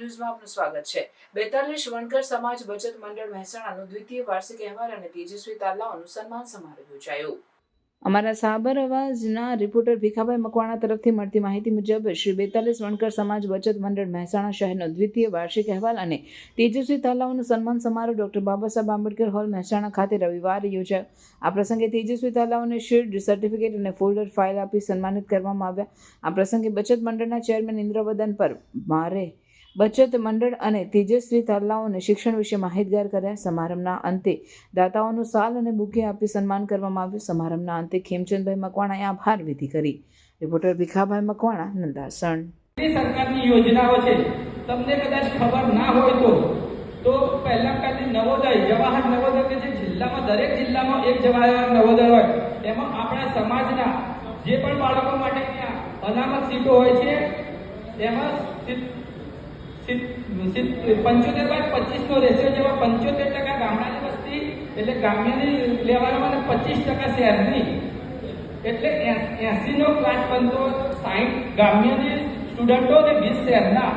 ન્યૂઝમાં આપનું સ્વાગત છે। 42 વણકર સમાજ બચત મંડળ મહેસાણાનો દ્વિતીય વાર્ષિક અહેવાલ અને તેજસ્વી તાલાઓનું સન્માન સમારોહ યોજાયો। અમારા સાબર અવાજના રિપોર્ટર ભીખાભાઈ મકવાણા તરફથી મળતી માહિતી મુજબ શ્રી 42 વણકર સમાજ બચત મંડળ મહેસાણા શહેરનો દ્વિતીય વાર્ષિક અહેવાલ અને તેજસ્વી તાલાઓનું સન્માન સમારોહ ડોક્ટર બાબા સાહેબ આંબેડકર હોલ મહેસાણા ખાતે રવિવારે યોજાયો। આ પ્રસંગે તેજસ્વી તાલાઓને શિલ્ડ, સર્ટિફિકેટ અને ફોલ્ડર ફાઇલ આપી સન્માનિત કરવામાં આવ્યા। આ પ્રસંગે બચત મંડળના ચેરમેન ઇન્દ્રવદન પર મારે બચત મંડળ અને તેજસ્વી તાલાઓને શિક્ષણ વિશે માહિતગાર કર્યા। સમારંભના અંતે દાતાઓનું સાલ અને બુકે આપી સન્માન કરવામાં આવ્યું। સમારંભના અંતે ખેમચંદભાઈ મકવાણાએ આભાર વિધિ કરી। રિપોર્ટર ભીખાભાઈ મકવાણા, નંદાસણ। સરકારની યોજનાઓ છે, તમને કદાચ ખબર ના હોય તો પહેલા નવોદય, જવાહર નવોદય કે જે જિલ્લામાં દરેક જિલ્લામાં એક જવાહર નવોદય હોય, એમાં આપણા સમાજના જે પણ બાળકો માટે ત્યાં અનામત સીટો હોય છે, એમાં 75/25 નો રેશિયો જેવા 75% ગામડાની વસ્તી એટલે ગ્રામ્યની લેવાનો અને 25% શહેરની, એટલે 80 નો ક્લાસ બનતો 60 ગ્રામ્યની સ્ટુડન્ટો અને 20 શહેરના।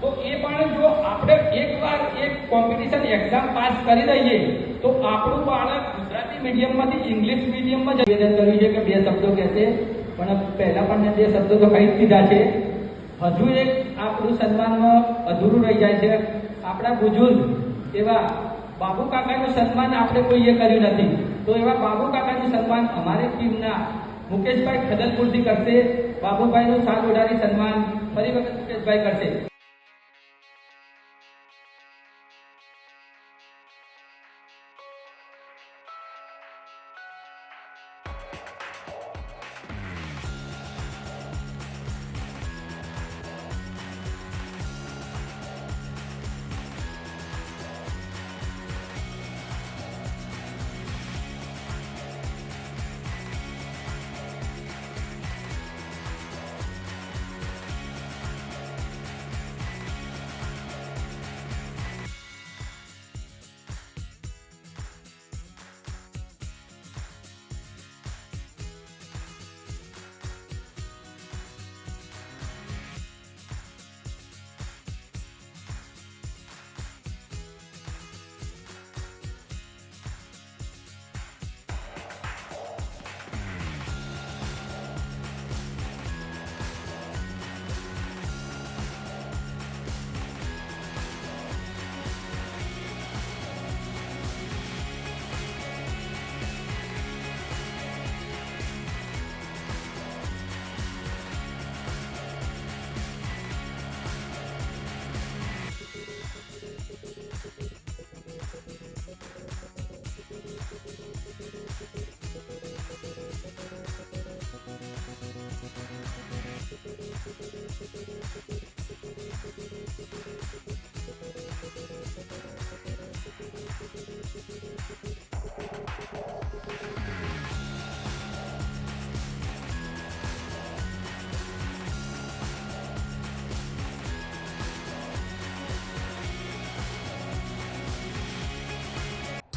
તો એ પણ જો આપણે એકવાર એક કોમ્પિટિશન એક્ઝામ પાસ કરી દઈએ તો આપણું બાળક ગુજરાતી મીડિયમમાંથી ઇંગ્લિશ મીડિયમમાં નિવેદન કર્યું છે કે 2 શબ્દો કહેશે, પણ પહેલા પણ 2 શબ્દો તો કહી જ દીધા છે। હજુ એક આપણું સન્માનમાં અધૂરું રહી જાય છે। આપણા બુજુર્ગ એવા બાબુ કાકાનું સન્માન આપણે કોઈએ કર્યું નથી, તો એવા બાબુ કાકાનું સન્માન અમારી ટીમના મુકેશભાઈ ખદલપુરથી કરશે। બાબુભાઈનું સાથ ઓઢાડી સન્માન ફરી વખત મુકેશભાઈ કરશે।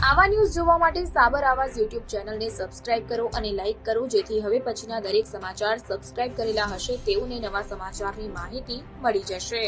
આવા ન્યૂઝ જોવા માટે સાબર આવાઝ યુટ્યુબ ચેનલને સબસ્ક્રાઇબ કરો અને લાઇક કરો, જેથી હવે પછીના દરેક સમાચાર સબસ્ક્રાઇબ કરેલા હશે તેઓને નવા સમાચારની માહિતી મળી જશે।